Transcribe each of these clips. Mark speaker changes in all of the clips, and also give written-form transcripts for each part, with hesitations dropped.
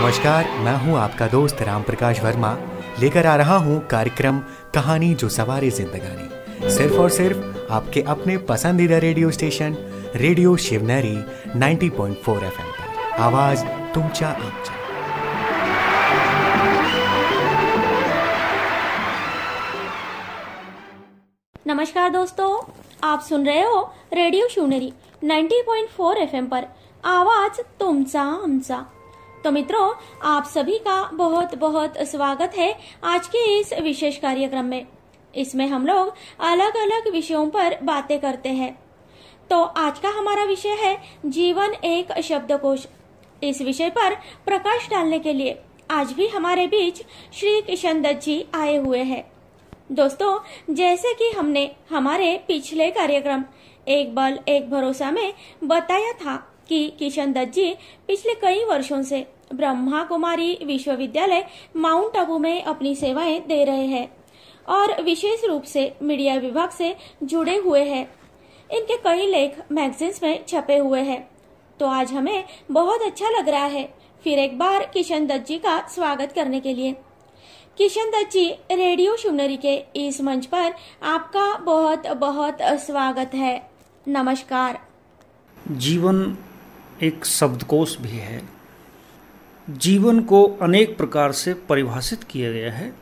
Speaker 1: नमस्कार, मैं हूं आपका दोस्त राम प्रकाश वर्मा, लेकर आ रहा हूं कार्यक्रम कहानी जो सवारे जिंदगानी, सिर्फ और सिर्फ आपके अपने पसंदीदा radio station radio Shivneri 90.4 FM पर। आवाज तुमच्या आमच्या।
Speaker 2: नमस्कार दोस्तों, आप सुन रहे हो रेडियो शिवनेरी 90.4 FM पर आवाज तुमचा आमचा। तो मित्रों, आप सभी का बहुत बहुत स्वागत है आज के इस विशेष कार्यक्रम में। इसमें हम लोग अलग अलग विषयों पर बातें करते हैं। तो आज का हमारा विषय है जीवन एक शब्दकोश। इस विषय पर प्रकाश डालने के लिए आज भी हमारे बीच श्री किशन दत्त जी आए हुए हैं। दोस्तों, जैसे कि हमने हमारे पिछले कार्यक्रम एक बल एक भरोसा में बताया था कि किशन दत्त जी पिछले कई वर्षों से ब्रह्मा कुमारी विश्वविद्यालय माउंट आबू में अपनी सेवाएं दे रहे हैं और विशेष रूप से मीडिया विभाग से जुड़े हुए हैं। इनके कई लेख मैगजीन्स में छपे हुए हैं। तो आज हमें बहुत अच्छा लग रहा है फिर एक बार किशन दत्त जी का स्वागत करने के लिए। किशन दत्त जी, रेडियो शिवनेरी के इस मंच पर आपका बहुत बहुत स्वागत है। नमस्कार।
Speaker 3: जीवन एक शब्दकोश भी है। जीवन को अनेक प्रकार से परिभाषित किया गया है।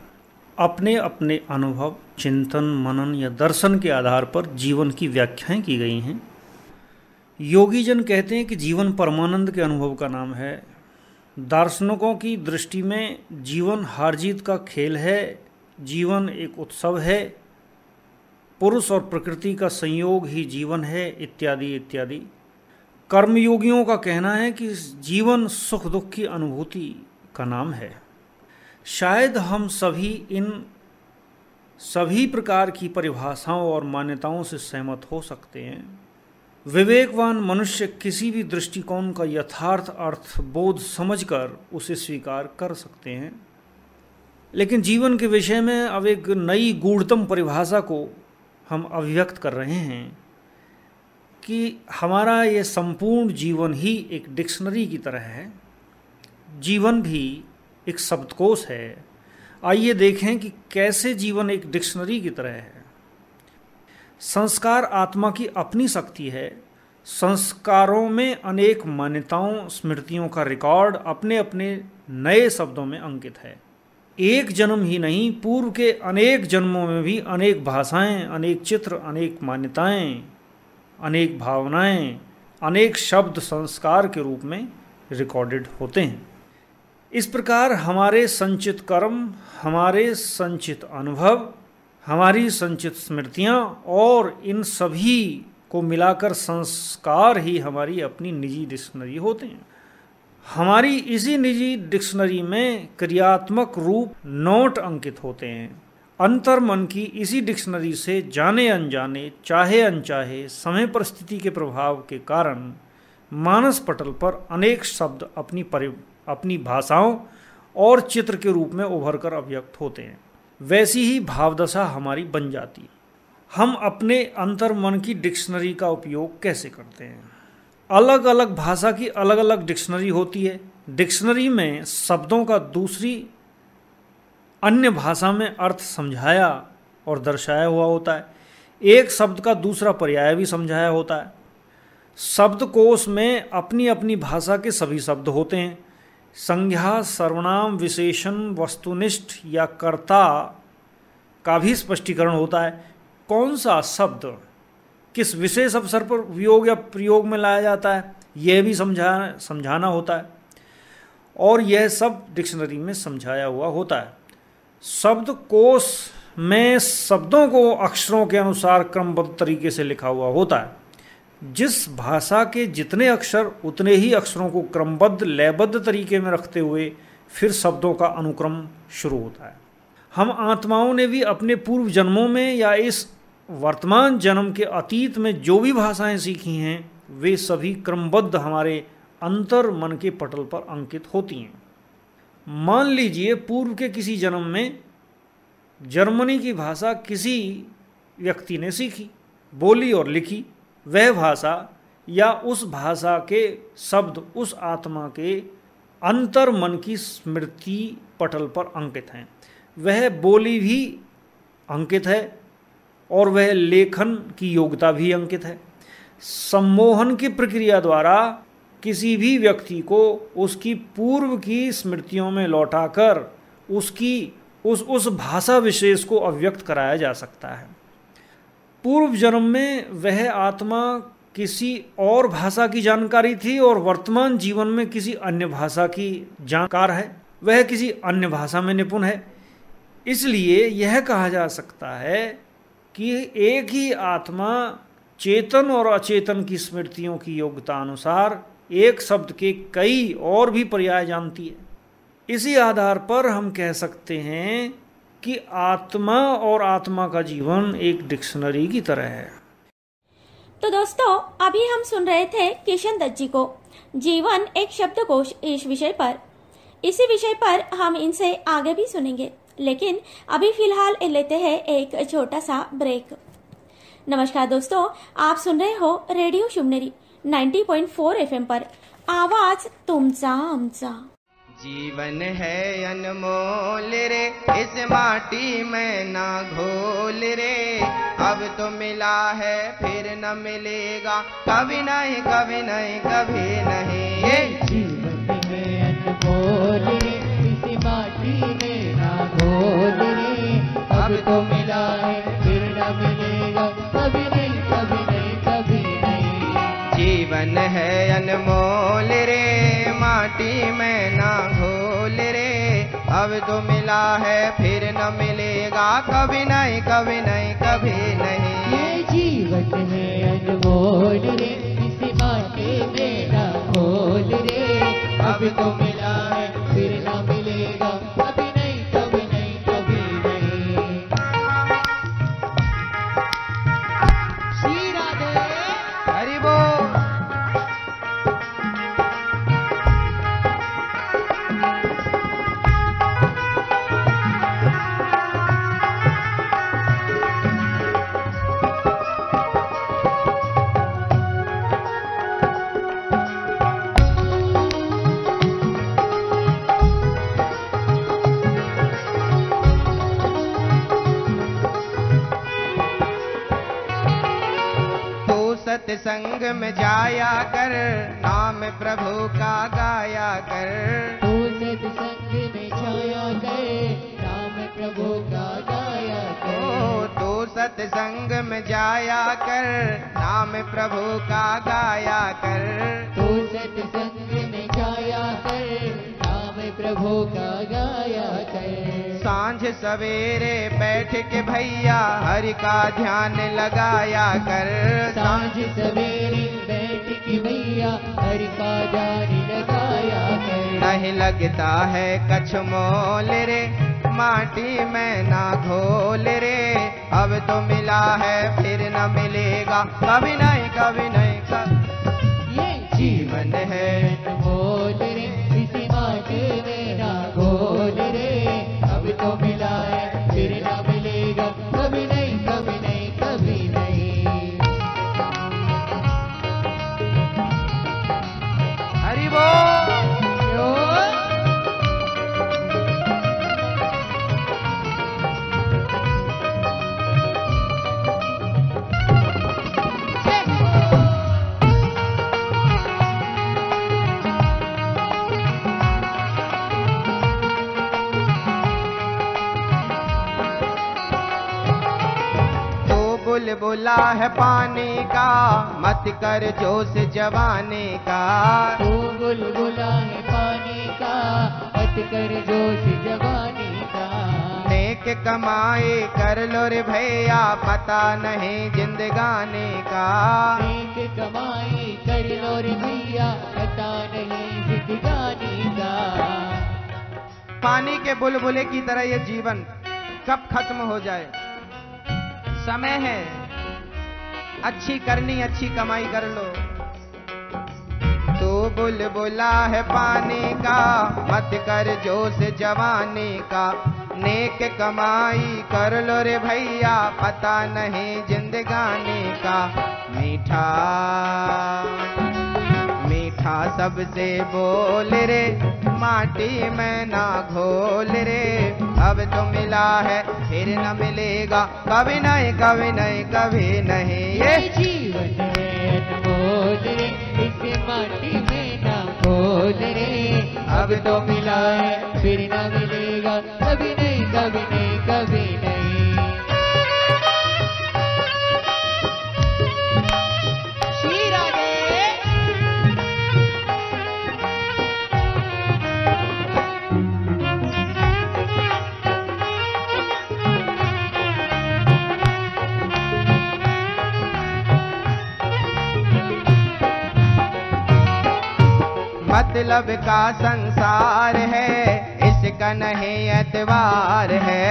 Speaker 3: अपने अपने अनुभव, चिंतन, मनन या दर्शन के आधार पर जीवन की व्याख्याएं की गई हैं। योगी जन कहते हैं कि जीवन परमानंद के अनुभव का नाम है। दार्शनिकों की दृष्टि में जीवन हार जीत का खेल है, जीवन एक उत्सव है, पुरुष और प्रकृति का संयोग ही जीवन है, इत्यादि इत्यादि। कर्मयोगियों का कहना है कि जीवन सुख दुख की अनुभूति का नाम है। शायद हम सभी इन सभी प्रकार की परिभाषाओं और मान्यताओं से सहमत हो सकते हैं। विवेकवान मनुष्य किसी भी दृष्टिकोण का यथार्थ अर्थ बोध समझकर उसे स्वीकार कर सकते हैं। लेकिन जीवन के विषय में अब एक नई गूढ़तम परिभाषा को हम अभिव्यक्त कर रहे हैं कि हमारा ये संपूर्ण जीवन ही एक डिक्शनरी की तरह है। जीवन भी एक शब्दकोश है। आइए देखें कि कैसे जीवन एक डिक्शनरी की तरह है। संस्कार आत्मा की अपनी शक्ति है। संस्कारों में अनेक मान्यताओं, स्मृतियों का रिकॉर्ड अपने अपने नए शब्दों में अंकित है। एक जन्म ही नहीं, पूर्व के अनेक जन्मों में भी अनेक भाषाएं, अनेक चित्र, अनेक मान्यताएं, अनेक भावनाएं, अनेक शब्द संस्कार के रूप में रिकॉर्डेड होते हैं। इस प्रकार हमारे संचित कर्म, हमारे संचित अनुभव, हमारी संचित स्मृतियां और इन सभी को मिलाकर संस्कार ही हमारी अपनी निजी डिक्शनरी होते हैं। हमारी इसी निजी डिक्शनरी में क्रियात्मक रूप नोट अंकित होते हैं। अंतर मन की इसी डिक्शनरी से जाने अनजाने, चाहे अनचाहे, समय परिस्थिति के प्रभाव के कारण मानस पटल पर अनेक शब्द अपनी भाषाओं और चित्र के रूप में उभर कर अभिव्यक्त होते हैं। वैसी ही भावदशा हमारी बन जाती है। हम अपने अंतर मन की डिक्शनरी का उपयोग कैसे करते हैं? अलग अलग भाषा की अलग अलग डिक्शनरी होती है। डिक्शनरी में शब्दों का दूसरी अन्य भाषा में अर्थ समझाया और दर्शाया हुआ होता है। एक शब्द का दूसरा पर्याय भी समझाया होता है। शब्दकोश में अपनी अपनी भाषा के सभी शब्द होते हैं। संज्ञा, सर्वनाम, विशेषण, वस्तुनिष्ठ या कर्ता का भी स्पष्टीकरण होता है। कौन सा शब्द किस विशेष अवसर पर उपयोग या प्रयोग में लाया जाता है, यह भी समझाना होता है। और यह सब डिक्शनरी में समझाया हुआ होता है। शब्दकोश में शब्दों को अक्षरों के अनुसार क्रमबद्ध तरीके से लिखा हुआ होता है। जिस भाषा के जितने अक्षर उतने ही अक्षरों को क्रमबद्ध लयबद्ध तरीके में रखते हुए फिर शब्दों का अनुक्रम शुरू होता है। हम आत्माओं ने भी अपने पूर्व जन्मों में या इस वर्तमान जन्म के अतीत में जो भी भाषाएं सीखी हैं, वे सभी क्रमबद्ध हमारे अंतर मन के पटल पर अंकित होती हैं। मान लीजिए पूर्व के किसी जन्म में जर्मनी की भाषा किसी व्यक्ति ने सीखी, बोली और लिखी। वह भाषा या उस भाषा के शब्द उस आत्मा के अंतर मन की स्मृति पटल पर अंकित हैं। वह बोली भी अंकित है और वह लेखन की योग्यता भी अंकित है। सम्मोहन की प्रक्रिया द्वारा किसी भी व्यक्ति को उसकी पूर्व की स्मृतियों में लौटाकर उसकी उस भाषा विशेष को अव्यक्त कराया जा सकता है। पूर्व जन्म में वह आत्मा किसी और भाषा की जानकारी थी और वर्तमान जीवन में किसी अन्य भाषा की जानकार है, वह किसी अन्य भाषा में निपुण है। इसलिए यह कहा जा सकता है कि एक ही आत्मा चेतन और अचेतन की स्मृतियों की योग्यता अनुसार एक शब्द के कई और भी पर्याय जानती है। इसी आधार पर हम कह सकते हैं कि आत्मा और आत्मा का जीवन एक डिक्शनरी की तरह है।
Speaker 2: तो दोस्तों, अभी हम सुन रहे थे किशन दत्त जी को जीवन एक शब्दकोश इस विषय पर। इसी विषय पर हम इनसे आगे भी सुनेंगे, लेकिन अभी फिलहाल लेते हैं एक छोटा सा ब्रेक। नमस्कार दोस्तों, आप सुन रहे हो रेडियो शिवनेरी 90.4 FM पर, आवाज तुमचा आमचा।
Speaker 4: जीवन है अनमोल रे, इस माटी में ना घोल रे, अब तो मिला है फिर न मिलेगा, कभी नहीं कभी नहीं कभी नहीं।
Speaker 5: जीवन है अनमोल रे, इस माटी में ना घोल रे, अब तो मिला है फिर न मिलेगा, कभी नहीं कभी नहीं कभी नहीं।
Speaker 4: जीवन है अनमोल रे, माटी में ना घोल रे, अब तो मिला है फिर न मिलेगा, कभी नहीं कभी नहीं कभी नहीं।
Speaker 5: ये जीवन है अनमोल रे, इस माटी में ना घोल रे, अब तो मिला है फिर न मिलेगा, कभी नहीं कभी नहीं कभी नहीं। श्री राधे
Speaker 4: हरि बोल। सत्संग में जाया कर, नाम प्रभु का गाया कर।
Speaker 5: तू सत्संग में जाया कर, नाम प्रभु का गाया कर।
Speaker 4: तू सत्संग में जाया कर, नाम प्रभु का गाया कर।
Speaker 5: तू सत्संग में जाया कर, नाम प्रभु का गाया कर।
Speaker 4: सांझ सवेरे बैठ के भैया हरि का ध्यान लगाया कर।
Speaker 5: सांझ सवेरे बैठ के भैया हरि का ध्यान लगाया कर।
Speaker 4: नहीं लगता है कछ मोल रे, माटी में ना घोल रे, अब तो मिला है फिर न मिलेगा, कभी नहीं कभी नहीं कभी।
Speaker 5: ये जीवन है अनमोल रे, इसी माटी में ना घोल रे, अब तो मिला है फिर न मिलेगा, कभी नहीं कभी नहीं कभी नहीं।
Speaker 4: हरि बोल। बुलबुला है पानी का, मत कर जोश जवानी का।
Speaker 5: तू बुलबुला है पानी का, मत कर जोश जवानी का।
Speaker 4: नेक कमाई कर लो रे भैया, पता नहीं जिंदगानी का।
Speaker 5: नेक कमाई कर लो रे भैया, पता नहीं जिंदगानी का।
Speaker 4: पानी के बुलबुले की तरह ये जीवन कब खत्म हो जाए। समय है, अच्छी करनी अच्छी कमाई कर लो। तू बुलबुला है पानी का, मत कर जोश जवानी का। नेक कमाई कर लो रे भैया, पता नहीं जिंदगानी का। मीठा मीठा सबसे बोल रे, माटी में ना घोल रे। अब तो मिला है फिर न मिलेगा, कभी नहीं कभी नहीं कभी नहीं।
Speaker 5: ये जीवन है अनमोल रे, इसे माटी में ना घोल रे। अब तो मिला है फिर न मिलेगा, कभी नहीं कभी नहीं कभी नहीं। श्री राधे।
Speaker 4: मतलब का संसार है, इसका नहीं एतबार है।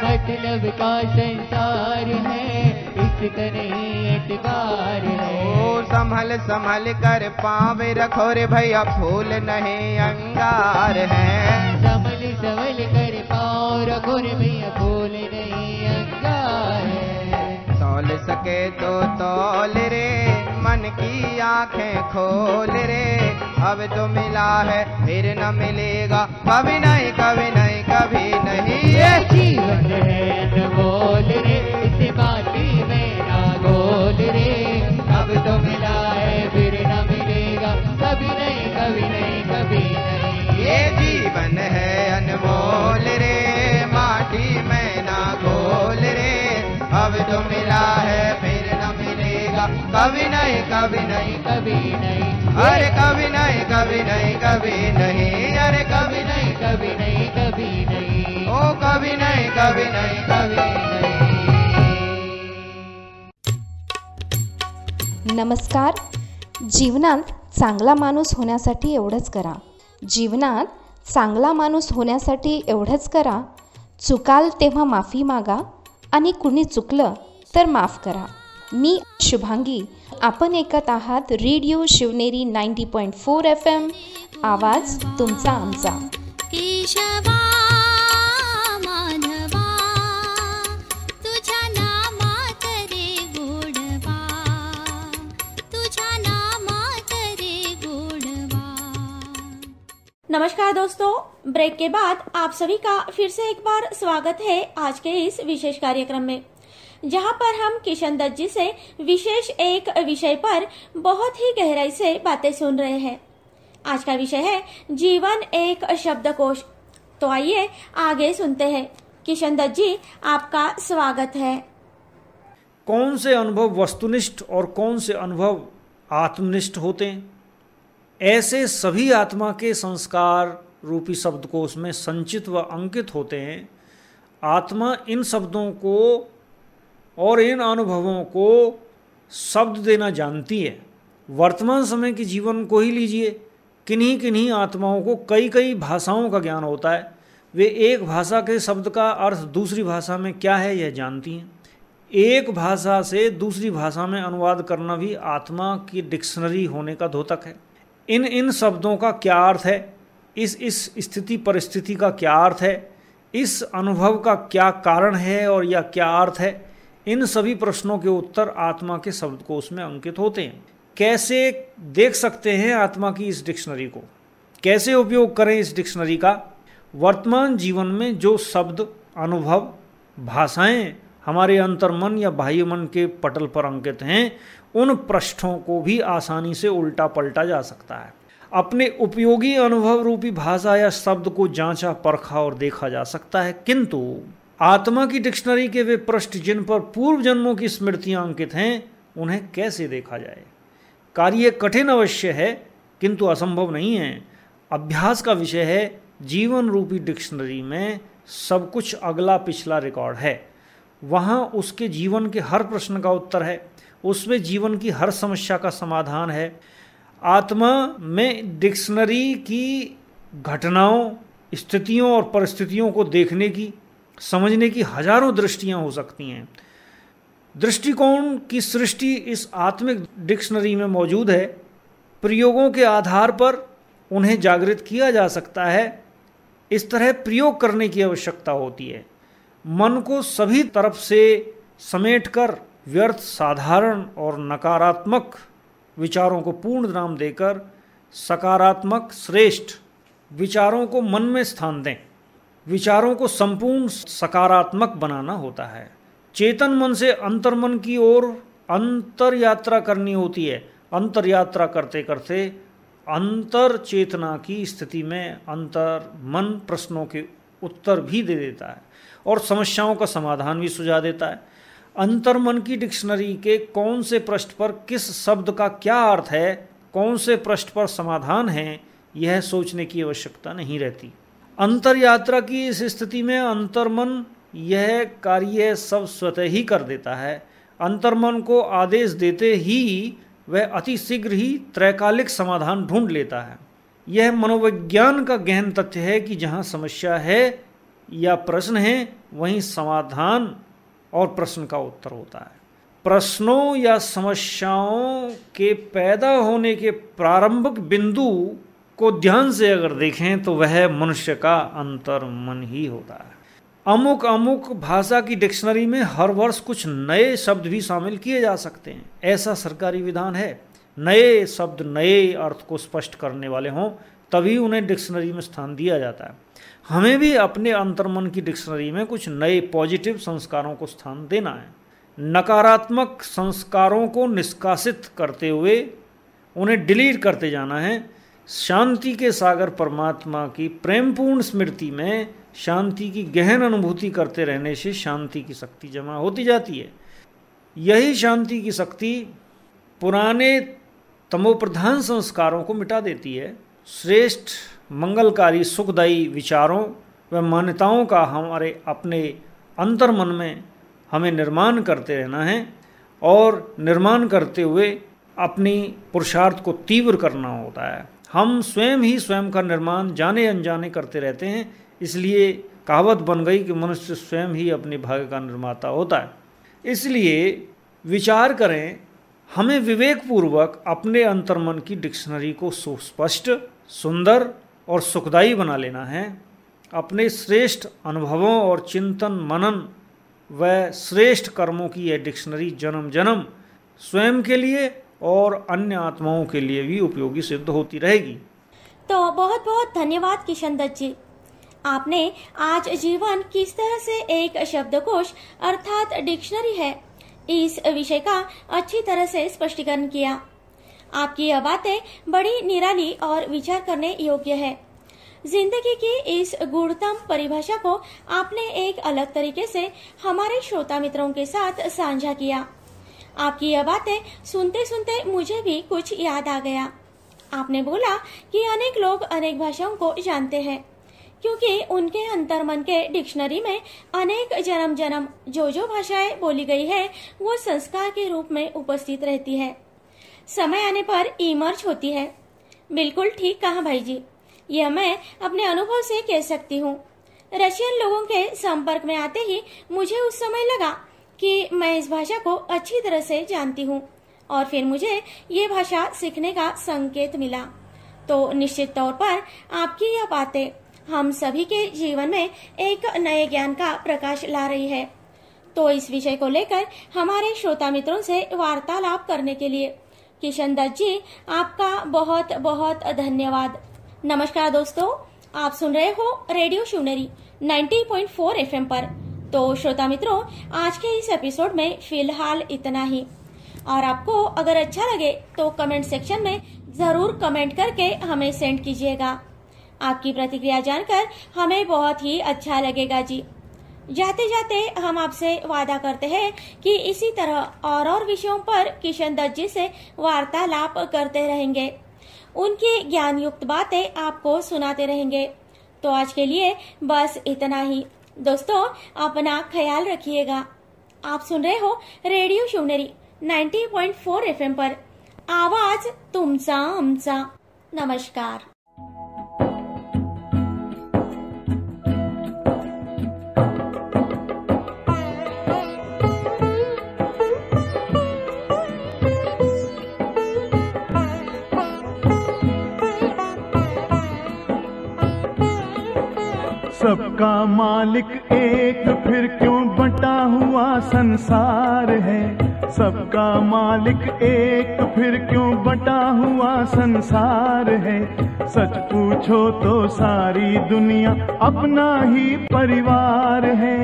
Speaker 5: मतलब का संसार है, इसका नहीं एतबार है।
Speaker 4: ओ संभल संभल कर पाँव रखो रे भैया, फूल नहीं अंगार है।
Speaker 5: संभल संभल कर पाँव रखो रे भैया, फूल नहीं अंगार है।
Speaker 4: तौल सके तो तौल रे, मन की आंखें खोल रे। अब तो मिला है फिर न मिलेगा, कभी नहीं कभी नहीं कभी नहीं।
Speaker 5: ये जीवन है अनमोल रे, इसे माटी में ना घोल रे। अब तो मिला है फिर न मिलेगा, कभी नहीं कभी नहीं कभी नहीं।
Speaker 4: ये जीवन है अनमोल रे, माटी में ना घोल रे। अब तो मिला है फिर न मिलेगा, कभी नहीं कभी नहीं
Speaker 5: कभी नहीं।
Speaker 4: अरे कभी नहीं कभी नहीं कभी नहीं। अरे कभी नहीं
Speaker 5: कभी नहीं कभी नहीं।
Speaker 4: ओ कभी नहीं कभी नहीं कभी नहीं।
Speaker 6: नमस्कार. जीवनात चांगला माणूस होण्यासाठी एवढंच करा. जीवनात चांगला माणूस होण्यासाठी एवढंच करा. चुकाल तेव्हा माफी मागा आणि कुणी चुकलं तर माफ करा. मी शुभांगी. आपण ऐकत आहात रेडिओ शिवनेरी 90.4 FM. आवाज तुमचा आमचा.
Speaker 7: केशवा माधवा तुझ्या नामात रे गोडवा, तुझ्या नामात रे गोडवा.
Speaker 2: नमस्कार दोस्तों, ब्रेक के बाद आप सभी का फिर से एक बार स्वागत है आज के इस विशेष कार्यक्रम में, जहां पर हम किशन दत्त जी से विशेष एक विषय पर बहुत ही गहराई से बातें सुन रहे हैं। आज का विषय है जीवन एक शब्दकोश। तो आइए आगे सुनते हैं। किशन दत्त जी, आपका स्वागत है।
Speaker 3: कौन से अनुभव वस्तुनिष्ठ और कौन से अनुभव आत्मनिष्ठ होते हैं? ऐसे सभी आत्मा के संस्कार रूपी शब्दकोश में संचित व अंकित होते हैं। आत्मा इन शब्दों को और इन अनुभवों को शब्द देना जानती है। वर्तमान समय के जीवन को ही लीजिए, किन्हीं किन्हीं आत्माओं को कई कई भाषाओं का ज्ञान होता है। वे एक भाषा के शब्द का अर्थ दूसरी भाषा में क्या है यह जानती हैं। एक भाषा से दूसरी भाषा में अनुवाद करना भी आत्मा की डिक्शनरी होने का द्योतक है। इन शब्दों का क्या अर्थ है, इस स्थिति परिस्थिति का क्या अर्थ है, इस अनुभव का क्या कारण है और या क्या अर्थ है, इन सभी प्रश्नों के उत्तर आत्मा के शब्दकोश में अंकित होते हैं। कैसे देख सकते हैं आत्मा की इस डिक्शनरी को, कैसे उपयोग करें इस डिक्शनरी का? वर्तमान जीवन में जो शब्द, अनुभव, भाषाएं हमारे अंतर्मन या बाह्य मन के पटल पर अंकित हैं, उन पृष्ठों को भी आसानी से उल्टा पलटा जा सकता है। अपने उपयोगी अनुभव रूपी भाषा या शब्द को जांचा, परखा और देखा जा सकता है, किंतु आत्मा की डिक्शनरी के वे पृष्ठ जिन पर पूर्व जन्मों की स्मृतियां अंकित हैं, उन्हें कैसे देखा जाए? कार्य कठिन अवश्य है, किंतु असंभव नहीं है। अभ्यास का विषय है। जीवन रूपी डिक्शनरी में सब कुछ अगला पिछला रिकॉर्ड है। वहाँ उसके जीवन के हर प्रश्न का उत्तर है, उसमें जीवन की हर समस्या का समाधान है। आत्मा में डिक्शनरी की घटनाओं, स्थितियों और परिस्थितियों को देखने की, समझने की हजारों दृष्टियां हो सकती हैं। दृष्टिकोण की सृष्टि इस आत्मिक डिक्शनरी में मौजूद है। प्रयोगों के आधार पर उन्हें जागृत किया जा सकता है। इस तरह प्रयोग करने की आवश्यकता होती है। मन को सभी तरफ से समेटकर व्यर्थ, साधारण और नकारात्मक विचारों को पूर्ण विराम देकर सकारात्मक, श्रेष्ठ विचारों को मन में स्थान दें। विचारों को संपूर्ण सकारात्मक बनाना होता है। चेतन मन से अंतर्मन की ओर अंतर यात्रा करनी होती है। अंतर यात्रा करते करते अंतर चेतना की स्थिति में अंतर मन प्रश्नों के उत्तर भी दे देता है और समस्याओं का समाधान भी सुझा देता है। अंतर्मन की डिक्शनरी के कौन से पृष्ठ पर किस शब्द का क्या अर्थ है, कौन से पृष्ठ पर समाधान है, यह सोचने की आवश्यकता नहीं रहती। अंतर यात्रा की इस स्थिति में अंतर्मन यह कार्य सब स्वतः ही कर देता है। अंतर्मन को आदेश देते ही वह अति शीघ्र ही त्रैकालिक समाधान ढूंढ लेता है। यह मनोविज्ञान का गहन तथ्य है कि जहाँ समस्या है या प्रश्न है वहीं समाधान और प्रश्न का उत्तर होता है। प्रश्नों या समस्याओं के पैदा होने के प्रारंभिक बिंदु को ध्यान से अगर देखें तो वह मनुष्य का अंतर्मन ही होता है। अमुक अमुक भाषा की डिक्शनरी में हर वर्ष कुछ नए शब्द भी शामिल किए जा सकते हैं, ऐसा सरकारी विधान है। नए शब्द नए अर्थ को स्पष्ट करने वाले हों तभी उन्हें डिक्शनरी में स्थान दिया जाता है। हमें भी अपने अंतर्मन की डिक्शनरी में कुछ नए पॉजिटिव संस्कारों को स्थान देना है। नकारात्मक संस्कारों को निष्कासित करते हुए उन्हें डिलीट करते जाना है। शांति के सागर परमात्मा की प्रेमपूर्ण स्मृति में शांति की गहन अनुभूति करते रहने से शांति की शक्ति जमा होती जाती है। यही शांति की शक्ति पुराने तमोप्रधान संस्कारों को मिटा देती है। श्रेष्ठ मंगलकारी सुखदायी विचारों व मान्यताओं का हमारे अपने अंतर्मन में हमें निर्माण करते रहना है और निर्माण करते हुए अपनी पुरुषार्थ को तीव्र करना होता है। हम स्वयं ही स्वयं का निर्माण जाने अनजाने करते रहते हैं, इसलिए कहावत बन गई कि मनुष्य स्वयं ही अपने भाग्य का निर्माता होता है। इसलिए विचार करें, हमें विवेकपूर्वक अपने अंतर्मन की डिक्शनरी को सुस्पष्ट, सुंदर और सुखदायी बना लेना है। अपने श्रेष्ठ अनुभवों और चिंतन मनन व श्रेष्ठ कर्मों की यह डिक्शनरी जन्म जन्म स्वयं के लिए और अन्य आत्माओं के लिए भी उपयोगी सिद्ध होती रहेगी।
Speaker 2: तो बहुत बहुत धन्यवाद किशन दत्त जी। आपने आज जीवन किस तरह से एक शब्दकोश अर्थात डिक्शनरी है, इस विषय का अच्छी तरह से स्पष्टीकरण किया। आपकी यह बातें बड़ी निराली और विचार करने योग्य है। जिंदगी की इस गूढ़तम परिभाषा को आपने एक अलग तरीके से हमारे श्रोता मित्रों के साथ साझा किया। आपकी यह बातें सुनते सुनते मुझे भी कुछ याद आ गया। आपने बोला कि अनेक लोग अनेक भाषाओं को जानते हैं क्योंकि उनके अंतर्मन के डिक्शनरी में अनेक जन्म जन्म जो भाषाएं बोली गई है वो संस्कार के रूप में उपस्थित रहती है, समय आने पर इमर्ज होती है। बिल्कुल ठीक कहा भाई जी, यह मैं अपने अनुभव से कह सकती हूँ। रशियन लोगों के संपर्क में आते ही मुझे उस समय लगा कि मैं इस भाषा को अच्छी तरह से जानती हूँ और फिर मुझे ये भाषा सीखने का संकेत मिला। तो निश्चित तौर पर आपकी यह बातें हम सभी के जीवन में एक नए ज्ञान का प्रकाश ला रही है। तो इस विषय को लेकर हमारे श्रोता मित्रों से वार्तालाप करने के लिए किशन दत्त जी आपका बहुत बहुत धन्यवाद। नमस्कार दोस्तों, आप सुन रहे हो रेडियो शिवनेरी 90.4 FM पर। तो श्रोता मित्रों, आज के इस एपिसोड में फिलहाल इतना ही। और आपको अगर अच्छा लगे तो कमेंट सेक्शन में जरूर कमेंट करके हमें सेंड कीजिएगा। आपकी प्रतिक्रिया जानकर हमें बहुत ही अच्छा लगेगा जी। जाते जाते हम आपसे वादा करते हैं कि इसी तरह और विषयों पर किशन दत्त जी से वार्तालाप करते रहेंगे, उनकी ज्ञान युक्त बातें आपको सुनाते रहेंगे। तो आज के लिए बस इतना ही। दोस्तों, अपना ख्याल रखिएगा। आप सुन रहे हो रेडियो शिवनेरी 90.4 FM पर, आवाज तुमचा आमचा। नमस्कार।
Speaker 8: सबका मालिक एक, फिर क्यों बंटा हुआ संसार है। सबका मालिक एक, फिर क्यों बटा हुआ संसार है। सच पूछो तो सारी दुनिया अपना ही परिवार है।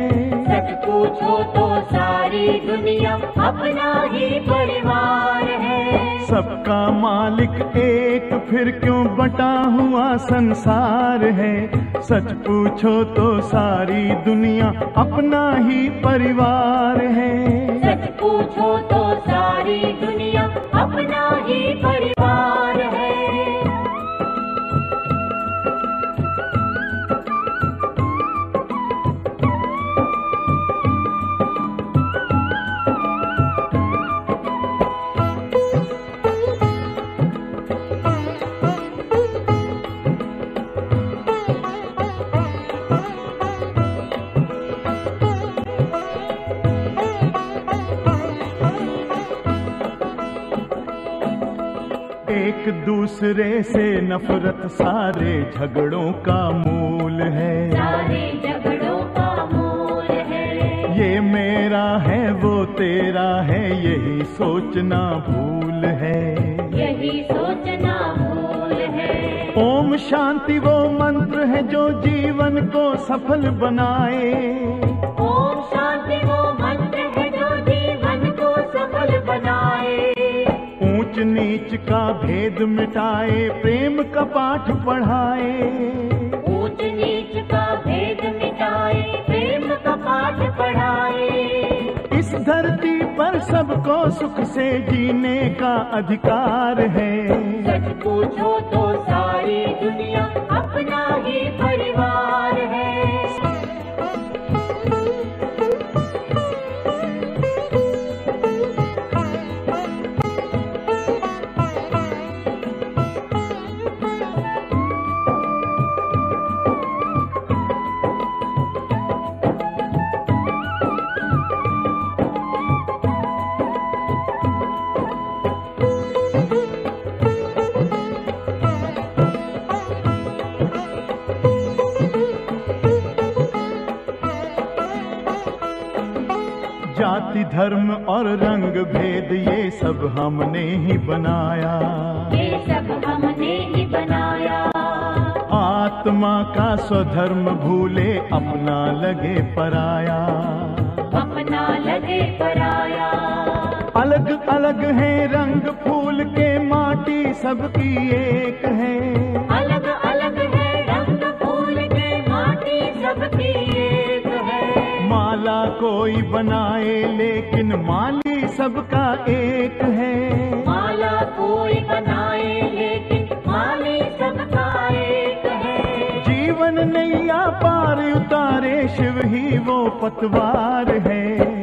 Speaker 5: सच पूछो तो सारी दुनिया अपना ही परिवार है।
Speaker 8: सबका मालिक एक, फिर क्यों बटा हुआ संसार है। सच पूछो तो सारी दुनिया अपना ही परिवार है।
Speaker 5: सच पूछो तो सारी दुनिया अपना ही परिवार है।
Speaker 8: एक दूसरे से नफरत सारे झगड़ों का मूल है।
Speaker 5: सारे झगड़ों का मूल है।
Speaker 8: ये मेरा है वो तेरा है, यही सोचना भूल है।
Speaker 5: यही सोचना भूल है।
Speaker 8: ओम शांति वो मंत्र है जो जीवन को सफल बनाए।
Speaker 5: ओम शांति वो मंत्र है जो जीवन को सफल बनाए।
Speaker 8: ऊंच नीच का भेद मिटाए, प्रेम का पाठ पढ़ाए।
Speaker 5: ऊंच नीच का भेद मिटाए, प्रेम का पाठ पढ़ाए।
Speaker 8: इस धरती पर सबको सुख से जीने का अधिकार है।
Speaker 5: सच पूछो तो सारी दुनिया अपना ही परिवार है।
Speaker 8: जाति धर्म और रंग भेद ये सब हमने ही बनाया।
Speaker 5: ये सब हमने ही बनाया।
Speaker 8: आत्मा का स्वधर्म भूले, अपना लगे पराया।
Speaker 5: अपना लगे पराया।
Speaker 8: अलग अलग है रंग फूल के, माटी सबकी एक है।
Speaker 5: अलग अलग है रंग फूल के, माटी सबकी एक है।
Speaker 8: माला कोई बनाए लेकिन माली सबका एक है।
Speaker 5: माला कोई बनाए लेकिन माली सबका एक है।
Speaker 8: जीवन नैया पार उतारे, शिव ही वो पतवार है।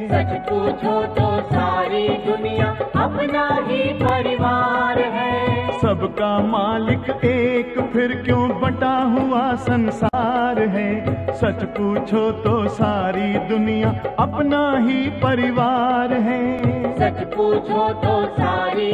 Speaker 5: सच पूछो तो सारी दुनिया अपना ही परिवार है।
Speaker 8: सबका मालिक एक, फिर क्यों बटा हुआ संसार है। सच पूछो तो सारी दुनिया अपना ही परिवार है।
Speaker 5: सच पूछो तो सारी